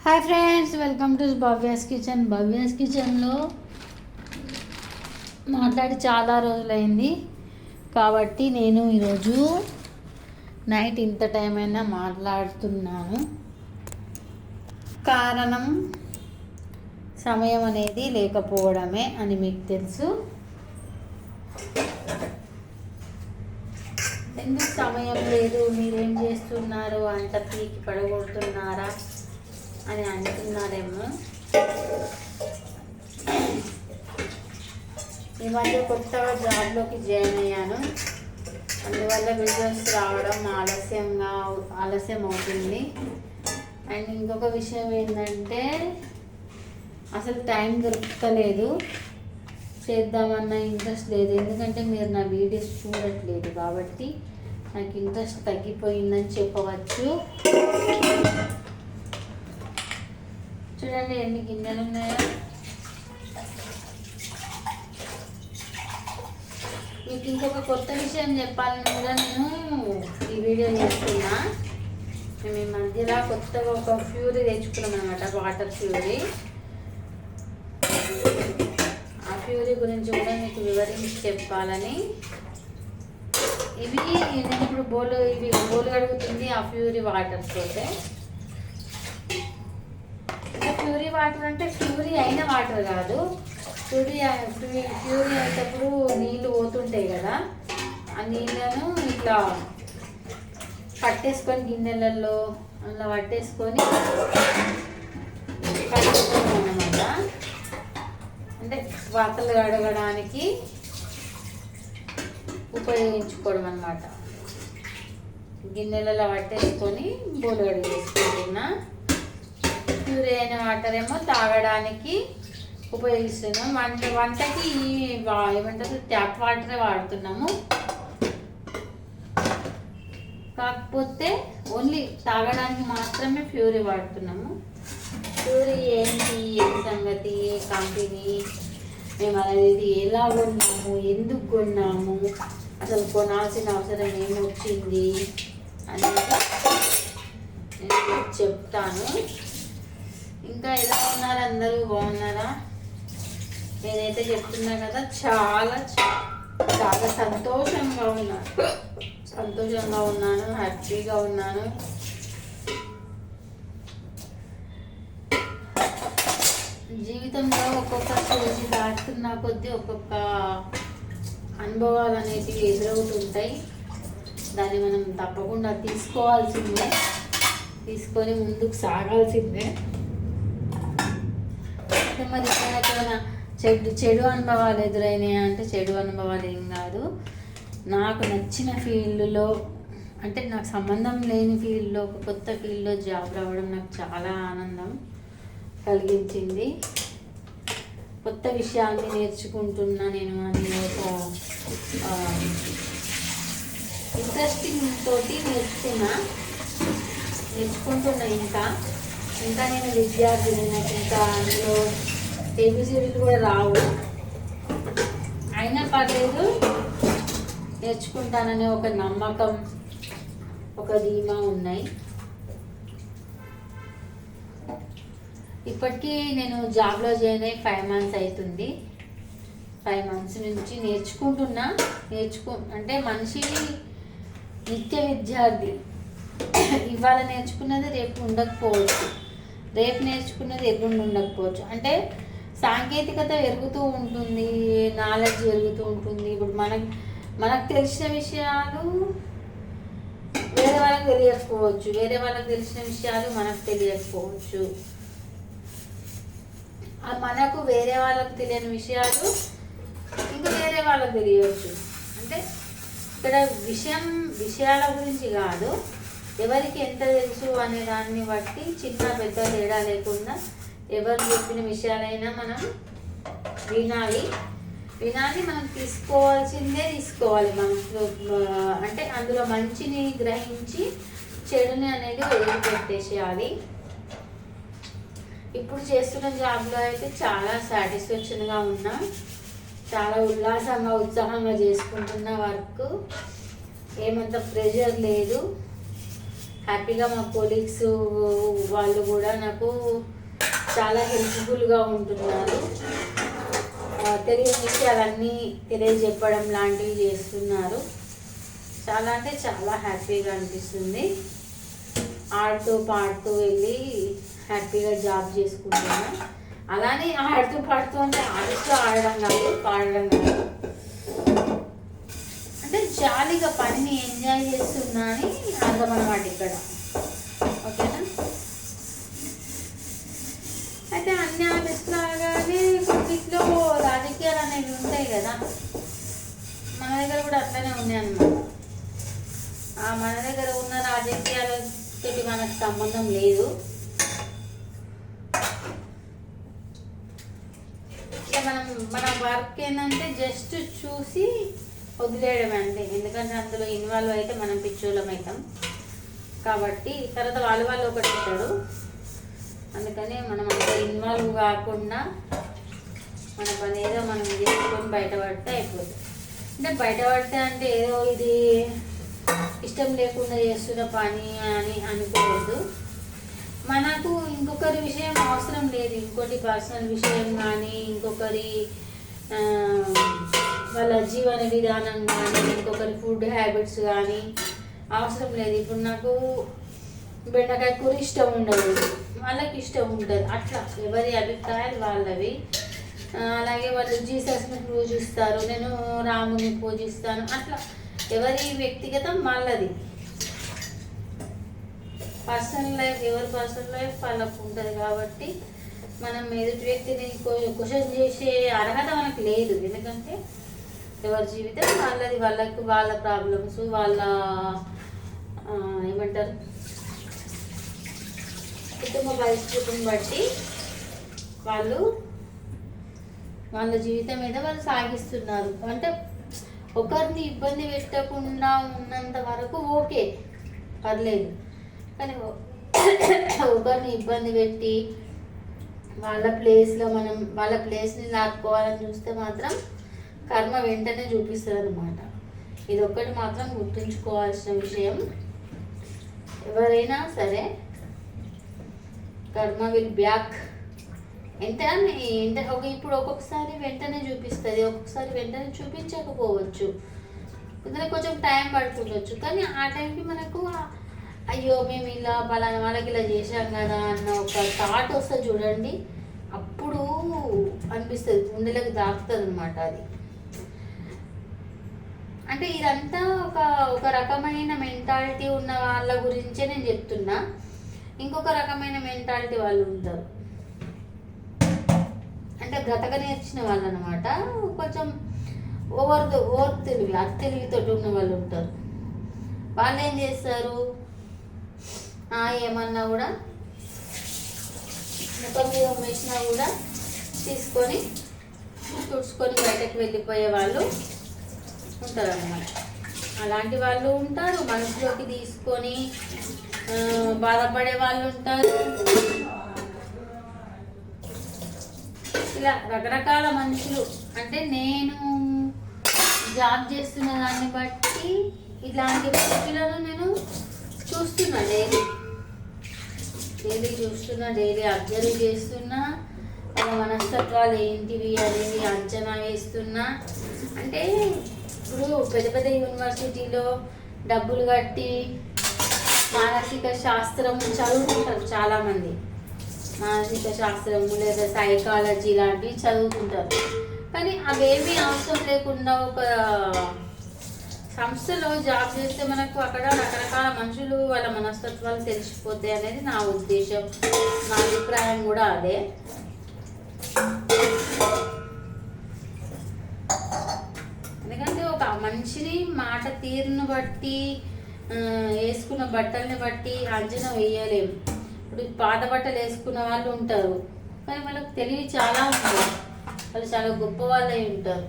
Hi friends, welcome to Bhavya's kitchen. Bhavya's కిచెన్లో మాట్లాడి చాలా రోజులైంది కాబట్టి నేను ఈరోజు నైట్ ఇంత టైం అయినా మాట్లాడుతున్నాను. కారణం సమయం అనేది లేకపోవడమే అని మీకు తెలుసు. ఎందుకు సమయం లేదు, మీరేం చేస్తున్నారు, అంత పీకి పడగొడుతున్నారా అని అంటున్నారేమో. ఈ మధ్య కొత్తగా జాబ్లోకి జాయిన్ అయ్యాను, అందువల్ల వీడియోస్ రావడం ఆలస్యం అవుతుంది. అండ్ ఇంకొక విషయం ఏంటంటే అసలు టైం దొరకలేదు, చేద్దామన్న ఇంట్రెస్ట్ లేదు. ఎందుకంటే మీరు నా వీడియోస్ చూడట్లేదు కాబట్టి నాకు ఇంట్రెస్ట్ తగ్గిపోయిందని చెప్పవచ్చు. చూడండి ఎన్ని గిన్నెలు ఉన్నాయో. మీకు ఇంకొక కొత్త విషయం చెప్పాలని కూడా నేను ఈ వీడియో చేస్తున్నా. మేము ఈ మధ్యలో కొత్తగా ఒక ఫ్యూరీ తెచ్చుకున్నాం అనమాట, వాటర్ ఫ్యూరీ. ఆ ఫ్యూరీ గురించి కూడా మీకు వివరించి చెప్పాలని. నేను ఇప్పుడు బోలు కడుగుతుంది ఆ ఫ్యూరీ వాటర్ తోటే. ఫ్యూరీ వాటర్ అంటే ఫ్యూరీ అయిన వాటర్ కాదు, ఫ్యూరీ అయ్యేటప్పుడు నీళ్ళు పోతుంటాయి కదా, ఆ నీళ్ళను ఇట్లా పట్టేసుకొని గిన్నెలలో అలా పట్టేసుకొని కడుగుతున్నాం అన్నమాట. అంటే బట్టలు కడగడానికి ఉపయోగించుకోవడం అన్నమాట. గిన్నెలలో పట్టేసుకొని బోలు కడిగేసుకుంటున్నా. ప్యూరీ అయిన వాటర్ ఏమో తాగడానికి ఉపయోగిస్తున్నాం. వంటకి ఏమంటారు ట్యాప్ వాటరే వాడుతున్నాము. కాకపోతే ఓన్లీ తాగడానికి మాత్రమే ప్యూరీ వాడుతున్నాము. ప్యూరీ ఏంటి, ఏ సంగతి, ఏ కంపెనీ, మేము అనేది ఎలా కొన్నాము, ఎందుకు కొన్నాము, అసలు కొనాల్సిన అవసరం ఏమొచ్చింది అనేది నేను చెప్తాను. ఇంకా ఎలా ఉన్నారు, అందరూ బాగున్నారా? నేనైతే చెప్తున్నా కదా, చాలా చాలా సంతోషంగా ఉన్నాను, హ్యాపీగా ఉన్నాను. జీవితంలో ఒక్కొక్క స్టేజ్ దాటుతున్న కొద్దీ ఒక్కొక్క అనుభవాలు అనేటివి ఎదురవుతుంటాయి. దాన్ని మనం తప్పకుండా తీసుకోవాల్సిందే, తీసుకొని ముందుకు సాగాల్సిందే. మరి ఎక్కడైనా చెడు అనుభవాలు ఎదురైనాయి అంటే చెడు అనుభవాలు ఏం కాదు. నాకు నచ్చిన ఫీల్డ్లో, అంటే నాకు సంబంధం లేని ఫీల్డ్లో, ఒక కొత్త ఫీల్డ్లో జాబ్ రావడం నాకు చాలా ఆనందం కలిగించింది. కొత్త విషయాన్ని నేర్చుకుంటున్నా నేను అని ఒక ఇంట్రెస్టింగ్ తోటి నేర్చుకుంటున్నా. ఇంకా నేను విద్యార్థిని, నాకు ఇంకా అందులో ఏబిసిడీలు కూడా రావు. అయినా పర్లేదు, నేర్చుకుంటాననే ఒక నమ్మకం, ఒక ధీమా ఉన్నాయి. ఇప్పటికీ నేను జాబ్లో జాయిన్ అయ్యి 5 months అవుతుంది. 5 months నుంచి నేర్చుకుంటున్నా. అంటే మనిషి నిత్య విద్యార్థి. ఇవాళ నేర్చుకున్నది రేపు ఉండకపోవచ్చు, రేపు నేర్చుకున్నది ఎల్లుండి ఉండకపోవచ్చు. అంటే సాంకేతికత పెరుగుతూ ఉంటుంది, నాలెడ్జ్ పెరుగుతూ ఉంటుంది. ఇప్పుడు మనకు తెలిసిన విషయాలు వేరే వాళ్ళకి తెలియకపోవచ్చు, వేరే వాళ్ళకి తెలిసిన విషయాలు మనకు తెలియకపోవచ్చు. మనకు వేరే వాళ్ళకు తెలియని విషయాలు ఇంకా వేరే వాళ్ళకు తెలియవచ్చు. అంటే ఇక్కడ విషయాల గురించి కాదు, ఎవరికి ఎంత తెలుసు అనే దాన్ని బట్టి చిన్న పెద్ద తేడా లేకుండా ఎవరు చెప్పిన విషయాలైనా మనం వినాలి. మనం తీసుకోవాలి మనసులో. అంటే అందులో మంచిని గ్రహించి చెడుని అనేది వదిలిపెట్టేసేయాలి. ఇప్పుడు చేస్తున్న జాబ్లో అయితే చాలా సాటిస్ఫాక్షన్గా ఉన్నా, చాలా ఉత్సాహంగా చేసుకుంటున్న వర్క్. ఏమంత ప్రెషర్ లేదు, హ్యాపీగా. మా కొలీగ్స్ వాళ్ళు కూడా నాకు చాలా హెల్ప్ఫుల్గా ఉంటున్నారు. తెలియని విషయాలన్నీ తెలియజెప్పడం లాంటివి చేస్తున్నారు. చాలా అంటే చాలా హ్యాపీగా అనిపిస్తుంది. ఆడుతూ పాడుతూ వెళ్ళి హ్యాపీగా జాబ్ చేసుకుంటున్నా. అలానే ఆడుతూ పాడుతూ అంటే ఆడుతూ ఆడడం కాదు, పాడడం కాదు, అంటే జాలీగా పనిని ఎంజాయ్ చేస్తున్నా అని అర్థం అన్నమాట ఇక్కడ. ఓకేనా? అయితే అన్ని ఆఫీస్ లాగానే కొద్దిలో రాజకీయాలు అనేవి ఉంటాయి కదా, మన దగ్గర కూడా అట్లనే ఉన్నాయి అన్నమాట. మన దగ్గర ఉన్న రాజకీయాలతో మనకు సంబంధం లేదు. మన వర్క్ ఏంటంటే జస్ట్ చూసి వదిలేయడం అంతే. ఎందుకంటే అందులో ఇన్వాల్వ్ అయితే మనం పిచ్చోళ్ళం అవుతాం కాబట్టి తర్వాత వాళ్ళు ఒకటి ఉంటారు. అందుకని మనం అంత ఇన్వాల్వ్ కాకుండా మన పని ఏదో మనం చేసుకొని బయటపడితే అయిపోతుంది. అంటే బయటపడితే అంటే ఏదో ఇది ఇష్టం లేకుండా చేస్తున్న పని అని అనుకోవద్దు. మనకు ఇంకొకరి విషయం అవసరం లేదు. ఇంకోటి పర్సనల్ విషయం కానీ, ఇంకొకరి వాళ్ళ జీవన విధానం కానీ, ఇంకొకరి ఫుడ్ హ్యాబిట్స్ కానీ అవసరం లేదు. ఇప్పుడు నాకు బెండకాయ కూర ఇష్టం ఉండదు, వాళ్ళకి ఇష్టం ఉంటుంది. అట్లా ఎవరి అభిప్రాయాలు వాళ్ళవి. అలాగే వాళ్ళు జీసస్ని పూజిస్తారు, నేను రాముని పూజిస్తాను. అట్లా ఎవరి వ్యక్తిగతం వాళ్ళది. పర్సనల్ లైఫ్ ఎవరి పర్సనల్ లైఫ్ వాళ్ళకు ఉంటుంది కాబట్టి మనం ఎదుటి వ్యక్తిని క్వశ్చన్ చేసే అర్హత మనకు లేదు. ఎందుకంటే ఎవరి జీవితం వాళ్ళది, వాళ్ళ ప్రాబ్లమ్స్, వాళ్ళ ఏమంటారు కుటుంబ పరిస్థితిని బట్టి వాళ్ళు వాళ్ళ జీవితం మీద వాళ్ళు సాగిస్తున్నారు. అంటే ఒకరిని ఇబ్బంది పెట్టకుండా ఉన్నంత వరకు ఓకే, పర్లేదు. కానీ ఒకరిని ఇబ్బంది పెట్టి వాళ్ళ ప్లేస్ని లాక్కోవాలని చూస్తే మాత్రం కర్మ వెంటనే చూపిస్తుంది అన్నమాట. ఇది ఒక్కటి మాత్రం గుర్తుంచుకోవాల్సిన విషయం. ఎవరైనా సరే కర్మ విల్ బ్యాక్. ఇప్పుడు ఒక్కొక్కసారి వెంటనే చూపిస్తుంది, ఒక్కొక్కసారి వెంటనే చూపించకపోవచ్చు, కొంచెం టైం పడుతుండొచ్చు. కానీ ఆ టైంకి మనకు అయ్యో మేము ఇలా పలానా వాళ్ళకి ఇలా చేశాం కదా అన్న ఒక థాట్ వస్తుంది చూడండి, అప్పుడు అనిపిస్తుంది, గుండెలకు దాకుతుంది అనమాట అది. అంటే ఇదంతా ఒక రకమైన మెంటాలిటీ ఉన్న వాళ్ళ గురించే నేను చెప్తున్నా. ఇంకొక రకమైన మెంటాలిటీ వాళ్ళు ఉంటారు, అంటే బ్రతక నేర్చిన వాళ్ళు అనమాట. కొంచెం ఓవర్ తెలివితో ఉన్న వాళ్ళు ఉంటారు. వాళ్ళు ఏం చేస్తారు, ఏమన్నా కూడా ముఖం మీద ఉమ్మేసినా కూడా తీసుకొని తుడుచుకొని బయటకు వెళ్ళిపోయే వాళ్ళు ఉంటారు అన్నమాట. అలాంటి వాళ్ళు ఉంటారు. మనసులోకి తీసుకొని బాధపడే వాళ్ళు ఉంటారు. ఇలా రకరకాల మనుషులు. అంటే నేను జాబ్ చేస్తున్న దాన్ని బట్టి ఇలాంటి మనుషులను నేను చూస్తున్నా, డైలీ చూస్తున్నా, డైలీ అబ్జర్వ్ చేస్తున్నా. వాళ్ళ మనస్తత్వాలు ఏంటివి అనేది అంచనా వేస్తున్నా. అంటే ఇప్పుడు పెద్ద పెద్ద యూనివర్సిటీలో డబ్బులు కట్టి మానసిక శాస్త్రం చదువుకుంటారు చాలామంది. మానసిక శాస్త్రము లేదా సైకాలజీ లాంటివి చదువుకుంటారు. కానీ అవేమీ అవసరం లేకుండా ఒక సంస్థలో జాబ్ చేస్తే మనకు అక్కడ రకరకాల మనుషులు వాళ్ళ మనస్తత్వాలు తెలిసిపోతాయి అనేది నా ఉద్దేశం, నా అభిప్రాయం కూడా అదే. ఎందుకంటే ఒక మనిషిని మాట తీరును బట్టి, వేసుకున్న బట్టల్ని బట్టి అంచనా వేయలేము. ఇప్పుడు పాత బట్టలు వేసుకున్న వాళ్ళు ఉంటారు, కానీ వాళ్ళకి తెలివి చాలా ఉంటుంది, వాళ్ళు చాలా గొప్ప వాళ్ళై ఉంటారు.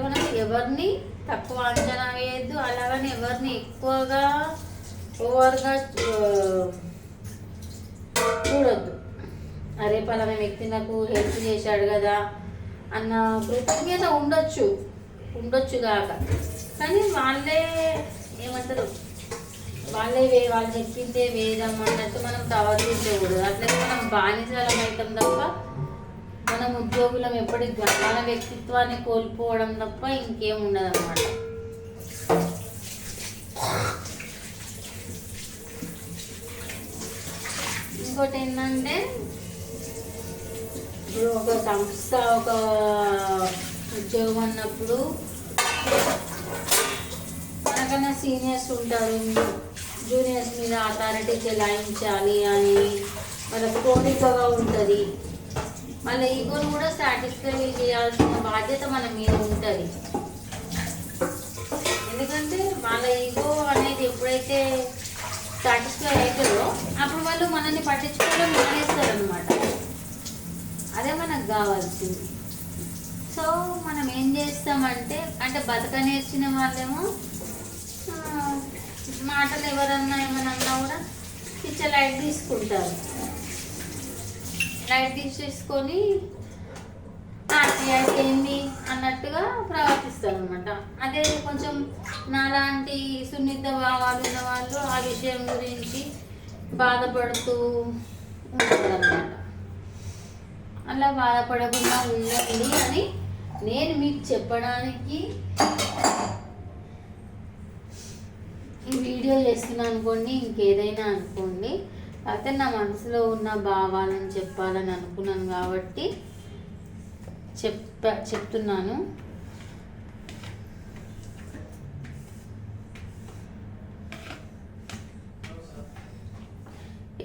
మనం ఎవరిని తక్కువ అంచనా వేయద్దు, అలాగని ఎవరిని ఎక్కువగా ఓవర్గా చూడొద్దు. అరే పలానా వ్యక్తి నాకు హెల్ప్ చేశాడు కదా అన్న కృతజ్ఞత ఉండొచ్చు కాక, కానీ వాళ్ళే ఏమంటారు, వాళ్ళు చెప్పిందే వేదం అన్నట్టు మనం ప్రవర్తించకూడదు. అట్లయితే మనం బానిసలం అవుతాం తప్ప మనం ఉద్యోగులం ఎప్పటికి మన వ్యక్తిత్వాన్ని కోల్పోవడం తప్ప ఇంకేం ఉండదు అన్నమాట. ఇంకోటి ఏంటంటే, ఇప్పుడు ఒక సంస్థ ఒక ఉద్యోగం అన్నప్పుడు మనకన్నా సీనియర్స్ ఉంటారు, జూనియర్స్ మీద అథారిటీ చెలాయించాలి అని వాళ్ళకు కోరికగా ఉంటుంది. మళ్ళీ ఈగోను కూడా సాటిస్ఫై చేయాల్సిన బాధ్యత మన మీద ఉంటుంది. ఎందుకంటే వాళ్ళ ఈగో అనేది ఎప్పుడైతే సాటిస్ఫై అవుతుందో అప్పుడు వాళ్ళు మనల్ని పట్టించుకోవడం మానేస్తారనమాట. అదే మనకు కావాల్సింది. సో మనం ఏం చేస్తామంటే, అంటే బతక నేర్చిన వాళ్ళేమో మాటలు ఎవరన్నా ఏమన్నా కూడా పిచ్చ లైట్ తీసుకుంటారు. లైట్ తీసేసుకొని ఏంది అన్నట్టుగా ప్రవర్తిస్తారు అనమాట. అదే కొంచెం నాలాంటి సున్నిత భావాలు ఉన్న వాళ్ళు ఆ విషయం గురించి బాధపడుతూ ఉంటారు అన్నమాట. అలా బాధపడకుండా ఉండండి అని నేను మీకు చెప్పడానికి ఈ వీడియో చేస్తున్నాను అనుకోండి, ఇంకేదైనా అనుకోండి. అయితే నా మనసులో ఉన్న భావాలను చెప్పాలని అనుకున్నాను కాబట్టి చెప్తున్నాను.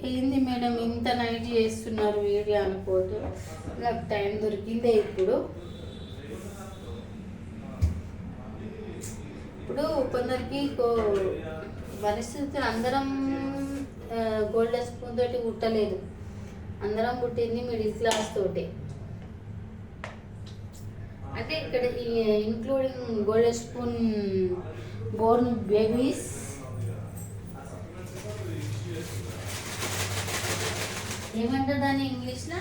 ఏంది మేడం ఇంత నైట్ చేస్తున్నారు వీడియో అనుకోదు, నాకు టైం దొరికిందే ఇప్పుడు. కొందరికి పరిస్థితులు అందరం గోల్డెన్ స్పూన్ తోటి పుట్టలేదు, అందరం పుట్టింది మిడిల్ క్లాస్ తోటి. అంటే ఇక్కడ including golden spoon Born babies, ఏమంటారు దాన్ని ఇంగ్లీష్లో,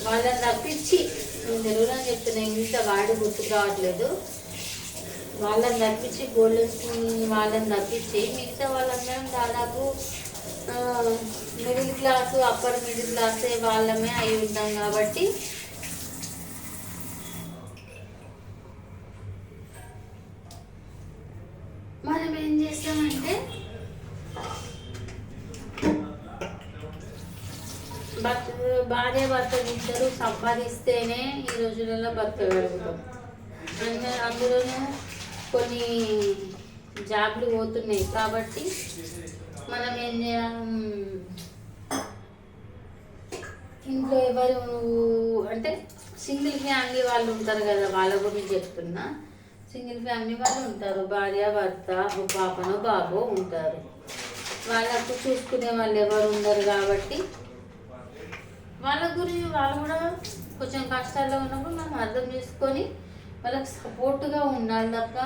వాళ్ళని తప్పించి, నేను తెలుగులో చెప్తున్నా, ఇంగ్లీష్లో వాడి గుర్తుకు రావట్లేదు, వాళ్ళని తప్పించి గోల్డెన్ స్పూన్ వాళ్ళని తప్పించి మిగతా వాళ్ళందరం దాదాపు మిడిల్ క్లాసు అప్పర్ మిడిల్ క్లాసే వాళ్ళమే అయి ఉంటాం. కాబట్టి మనం ఏం చేస్తామంటే భార్య భర్త ఇద్దరు సంపాదిస్తేనే ఈ రోజులలో బతకగలుగుతాం. అందులోనూ కొన్ని జాబ్లు పోతున్నాయి కాబట్టి మనం ఏం చేయాలి, ఇంట్లో ఎవరు అంటే సింగిల్ ఫ్యామిలీ వాళ్ళు ఉంటారు కదా, వాళ్ళ గురించి చెప్తున్నా. సింగిల్ ఫ్యామిలీ వాళ్ళు ఉంటారు, భార్య భర్త ఒక పాపనో బాబో ఉంటారు. వాళ్ళకు చూసుకునే వాళ్ళు ఎవరు ఉండరు కాబట్టి వాళ్ళ గురించి వాళ్ళు కూడా కొంచెం కష్టాల్లో ఉన్నప్పుడు మనం అర్థం చేసుకొని వాళ్ళకి సపోర్ట్గా ఉండాలి తప్ప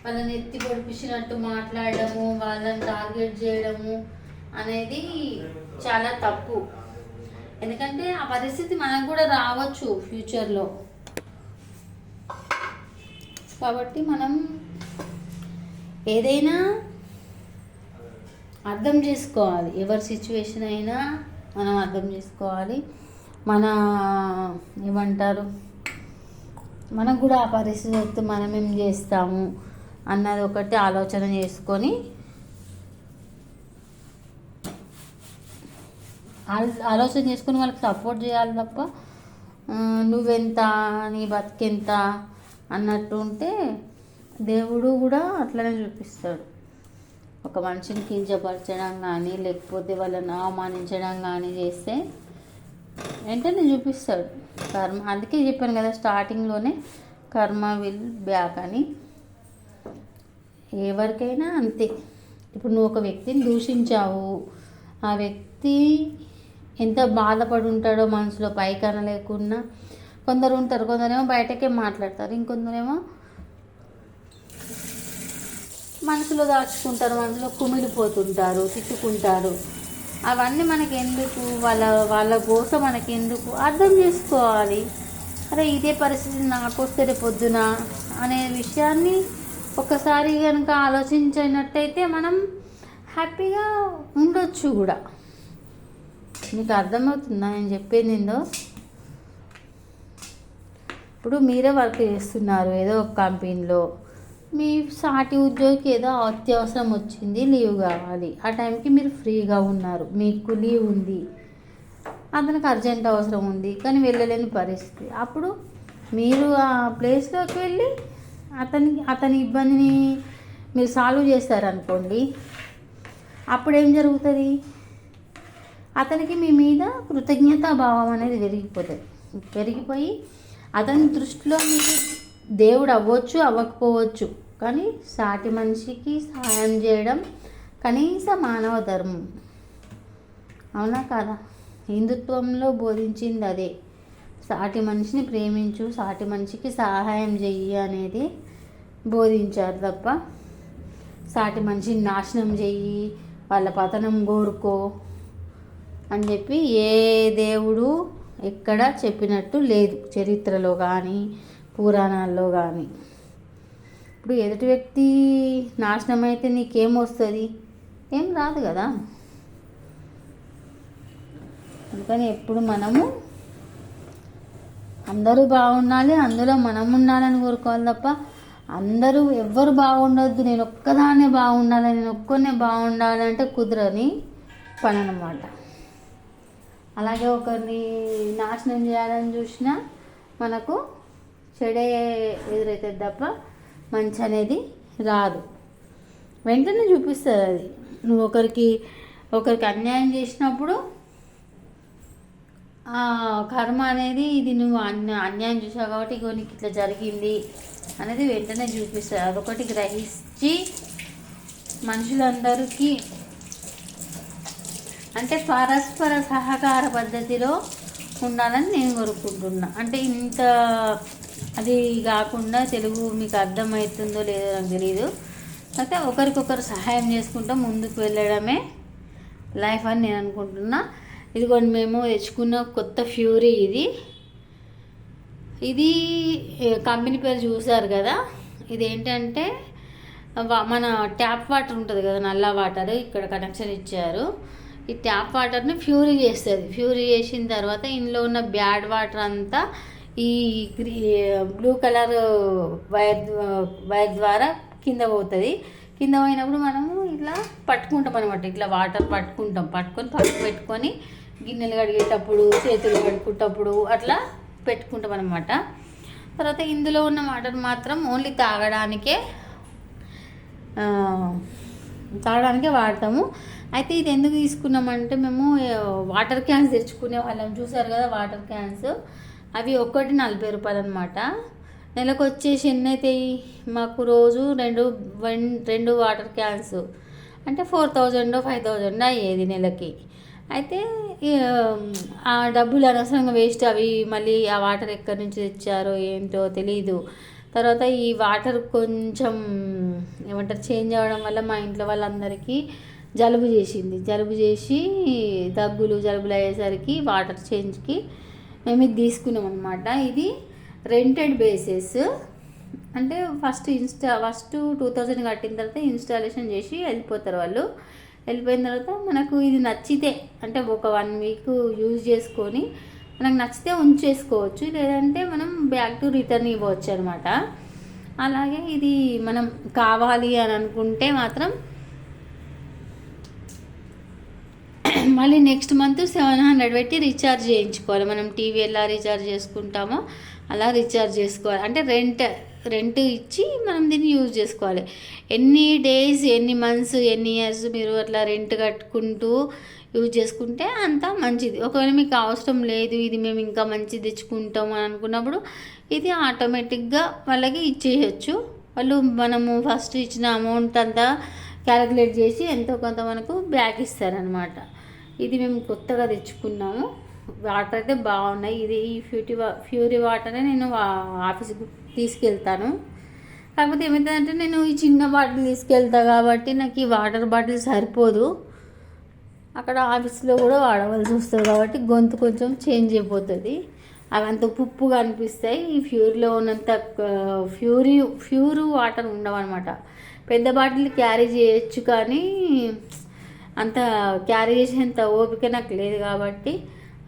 వాళ్ళని ఎత్తి పొడిపించినట్టు మాట్లాడడము, వాళ్ళని టార్గెట్ చేయడము అనేది చాలా తప్పు. ఎందుకంటే ఆ పరిస్థితి మనకు కూడా రావచ్చు ఫ్యూచర్లో. కాబట్టి మనం ఏదైనా అర్థం చేసుకోవాలి, ఎవరి సిచ్యువేషన్ అయినా మనం అర్థం చేసుకోవాలి. మన ఏమంటారు, మనకు కూడా ఆ పరిస్థితి వస్తే మనం ఏం చేస్తాము అన్నది ఒకటి ఆలోచన చేసుకొని వాళ్ళకి సపోర్ట్ చేయాలి తప్ప నువ్వెంత నీ బతికెంత అన్నట్టు ఉంటే దేవుడు కూడా అట్లనే చూపిస్తాడు. ఒక మనిషిని కించపరచడం కానీ లేకపోతే వాళ్ళని అవమానించడం కానీ చేస్తే వెంటనే చూపిస్తాడు కర్మ. అందుకే చెప్పాను కదా స్టార్టింగ్లోనే, కర్మ విల్ బ్యాక్ అని. ఎవరికైనా అంతే. ఇప్పుడు నువ్వు ఒక వ్యక్తిని దూషించావు, ఆ వ్యక్తి ఎంత బాధపడి ఉంటాడో మనసులో, పైకి అనలేకున్నా. కొందరు ఉంటారు, కొందరేమో బయటకే మాట్లాడతారు, ఇంకొందరేమో మనసులో దాచుకుంటారు, మనసులో కుమిలిపోతుంటారు, తిట్టుకుంటారు. అవన్నీ మనకి ఎందుకు, వాళ్ళ గోస మనకి ఎందుకు, అర్థం చేసుకోవాలి. అరే ఇదే పరిస్థితి నాకు వస్తే రేపు పొద్దున అనే విషయాన్ని ఒకసారి కనుక ఆలోచించినట్టయితే మనం హ్యాపీగా ఉండొచ్చు కూడా. మీకు అర్థమవుతుందా నేను చెప్పేది ఏందో? ఇప్పుడు మీరే వర్క్ చేస్తున్నారు ఏదో ఒక కంపెనీలో, మీ సాటి ఉద్యోగికి ఏదో అత్యవసరం వచ్చింది, లీవ్ కావాలి, ఆ టైంకి మీరు ఫ్రీగా ఉన్నారు, మీకు లీవ్ ఉంది, అతనికి అర్జెంట్ అవసరం ఉంది కానీ వెళ్ళలేని పరిస్థితి. అప్పుడు మీరు ఆ ప్లేస్లోకి వెళ్ళి అతని ఇబ్బందిని మీరు సాల్వ్ చేస్తారనుకోండి, అప్పుడు ఏం జరుగుతుంది? అతనికి మీ మీద కృతజ్ఞతాభావం అనేది పెరిగిపోయి అతని దృష్టిలో మీరు దేవుడు అవ్వచ్చు అవ్వకపోవచ్చు, కానీ సాటి మనిషికి సహాయం చేయడం కనీస మానవ ధర్మం. అవునా కాదా? హిందుత్వంలో బోధించింది అదే. సాటి మనిషిని ప్రేమించు, సాటి మనిషికి సహాయం చెయ్యి అనేది బోధించారు తప్ప సాటి మనిషిని నాశనం చెయ్యి, వాళ్ళ పతనం కోరుకో అని చెప్పి ఏ దేవుడు ఎక్కడ చెప్పినట్టు లేదు, చరిత్రలో కానీ పురాణాల్లో కానీ. ఇప్పుడు ఎదుటి వ్యక్తి నాశనం అయితే నీకేమొస్తుంది? ఏం రాదు కదా. అందుకని ఎప్పుడు మనము అందరూ బాగుండాలి, అందులో మనం ఉండాలని కోరుకోవాలి తప్ప అందరూ ఎవ్వరు బాగుండొద్దు, నేను ఒక్కదాన్నే బాగుండాలి, నేను ఒక్కనే బాగుండాలి అంటే కుదరని పని అన్నమాట. అలాగే ఒకరిని నాశనం చేయాలని చూసినా మనకు చెడే ఎదురైతుంది తప్ప మంచి అనేది రాదు. వెంటనే చూపిస్తుంది అది. నువ్వు ఒకరికి అన్యాయం చేసినప్పుడు కర్మ అనేది ఇది నువ్వు అన్యాయం చేసావు కాబట్టి ఇగో నీకు ఇట్లా జరిగింది అనేది వెంటనే చూపిస్తుంది. అదొకటి గ్రహించి మనుషులందరికీ అంటే పరస్పర సహకార పద్ధతిలో ఉండాలని నేను కోరుకుంటున్నా. అంటే ఇంత అది కాకుండా తెలుగు మీకు అర్థమవుతుందో లేదో నాకు తెలియదు. అయితే ఒకరికొకరు సహాయం చేసుకుంటూ ముందుకు వెళ్ళడమే లైఫ్ అని నేను అనుకుంటున్నా. ఇదిగోండి మేము తెచ్చుకున్న కొత్త ఫ్యూరీ ఇది కంపెనీ పేరు చూసారు కదా. ఇదేంటంటే మన ట్యాప్ వాటర్ ఉంటుంది కదా, నల్ల వాటర్, ఇక్కడ కనెక్షన్ ఇచ్చారు. ఈ ట్యాప్ వాటర్ని ఫ్యూరీ చేస్తుంది. ఫ్యూరీ చేసిన తర్వాత ఇందులో ఉన్న బ్యాడ్ వాటర్ అంతా ఈ బ్లూ కలర్ వైర్ ద్వారా కింద పోతుంది. కింద పోయినప్పుడు మనము ఇట్లా పట్టుకుంటాం అనమాట. ఇట్లా వాటర్ పట్టుకొని పక్కకు పెట్టుకొని గిన్నెలు కడిగేటప్పుడు, చేతులు కడుక్కుంటప్పుడు అట్లా పెట్టుకుంటాం అనమాట. తర్వాత ఇందులో ఉన్న వాటర్ మాత్రం ఓన్లీ తాగడానికే వాడతాము. అయితే ఇది ఎందుకు తీసుకున్నామంటే మేము వాటర్ క్యాన్స్ తెచ్చుకునే వాళ్ళం, చూసారు కదా వాటర్ క్యాన్స్. అవి ఒక్కటి 40 రూపాయలు అనమాట. నెలకు వచ్చేసి ఎన్ని అవుతాయి మాకు? రోజు రెండు వాటర్ క్యాన్స్ అంటే 4000 5000 అయ్యేది నెలకి. అయితే ఆ డబ్బులు అనవసరంగా వేస్ట్. అవి మళ్ళీ ఆ వాటర్ ఎక్కడి నుంచి తెచ్చారో ఏంటో తెలీదు. తర్వాత ఈ వాటర్ కొంచెం ఏమంటారు చేంజ్ అవ్వడం వల్ల మా ఇంట్లో వాళ్ళందరికీ జలుబు చేసి జలుబులు అయ్యేసరికి వాటర్ చేంజ్కి మేము ఇది తీసుకున్నాం అనమాట. ఇది రెంటెడ్ బేసెస్. అంటే ఫస్ట్ 2000 కట్టిన తర్వాత ఇన్స్టాలేషన్ చేసి వెళ్ళిపోతారు వాళ్ళు. వెళ్ళిపోయిన తర్వాత మనకు ఇది నచ్చితే అంటే ఒక 1 వీక్ యూజ్ చేసుకొని మనకు నచ్చితే ఉంచేసుకోవచ్చు, లేదంటే మనం బ్యాక్ టు రిటర్న్ ఇవ్వచ్చు అనమాట. అలాగే ఇది మనం కావాలి అని అనుకుంటే మాత్రం మళ్ళీ నెక్స్ట్ మంత్ 700 పెట్టి రీఛార్జ్ చేయించుకోవాలి. మనం టీవీ ఎలా రీఛార్జ్ చేసుకుంటామో అలా రీఛార్జ్ చేసుకోవాలి. అంటే రెంట్ ఇచ్చి మనం దీన్ని యూజ్ చేసుకోవాలి. ఎన్ని డేస్, ఎన్ని మంత్స్, ఎన్ని ఇయర్స్ మీరు అట్లా రెంట్ కట్టుకుంటూ యూజ్ చేసుకుంటే అంత మంచిది. ఒకవేళ మీకు అవసరం లేదు, ఇది మేము ఇంకా మంచిది తెచ్చుకుంటాం అని అనుకున్నప్పుడు ఇది ఆటోమేటిక్గా వాళ్ళకి ఇచ్చేయచ్చు. వాళ్ళు మనము ఫస్ట్ ఇచ్చిన అమౌంట్ అంతా క్యాలిక్యులేట్ చేసి ఎంతో కొంత మనకు బ్యాక్ ఇస్తారనమాట. ఇది మేము కొత్తగా తెచ్చుకున్నాము. వాటర్ అయితే బాగున్నాయి. ఈ ఫ్యూరీ వాటరే నేను ఆఫీస్కి తీసుకెళ్తాను. కాకపోతే ఏమవుతుందంటే నేను ఈ చిన్న బాటిల్ తీసుకెళ్తాను కాబట్టి నాకు ఈ వాటర్ బాటిల్ సరిపోదు. అక్కడ ఆఫీస్లో కూడా వాడవలసి వస్తుంది కాబట్టి గొంతు కొంచెం చేంజ్ అయిపోతుంది. అవంత ఉప్పుగా అనిపిస్తాయి. ఈ ప్యూర్లో ఉన్నంత ప్యూర్ వాటర్ ఉండవు అనమాట. పెద్ద బాటిల్ క్యారీ చేయొచ్చు కానీ అంత క్యారీ చేసేంత ఓపిక నాకు లేదు కాబట్టి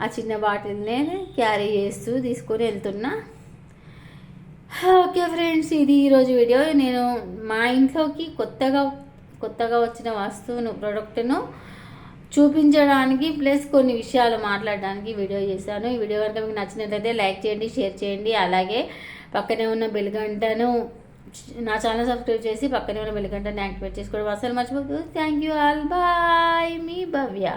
ఆ చిన్న బాటిల్నే క్యారీ చేస్తూ తీసుకొని వెళ్తున్నా. ఓకే ఫ్రెండ్స్, ఇది ఈరోజు వీడియో. నేను మా ఇంట్లోకి కొత్తగా వచ్చిన వస్తువును ప్రోడక్ట్ను చూపించడానికి ప్లస్ కొన్ని విషయాలు మాట్లాడడానికి వీడియో చేశాను. ఈ వీడియో కనుక మీకు నచ్చినట్లయితే లైక్ చేయండి, షేర్ చేయండి. అలాగే పక్కనే ఉన్న బెల్ గంటను నా ఛానల్ సబ్స్క్రైబ్ చేసి పక్కనే ఉన్న బెల్ గంటను యాక్టివేట్ చేసుకోవడం అసలు మర్చిపోతుంది. Thank you all, bye. మీ భవ్య.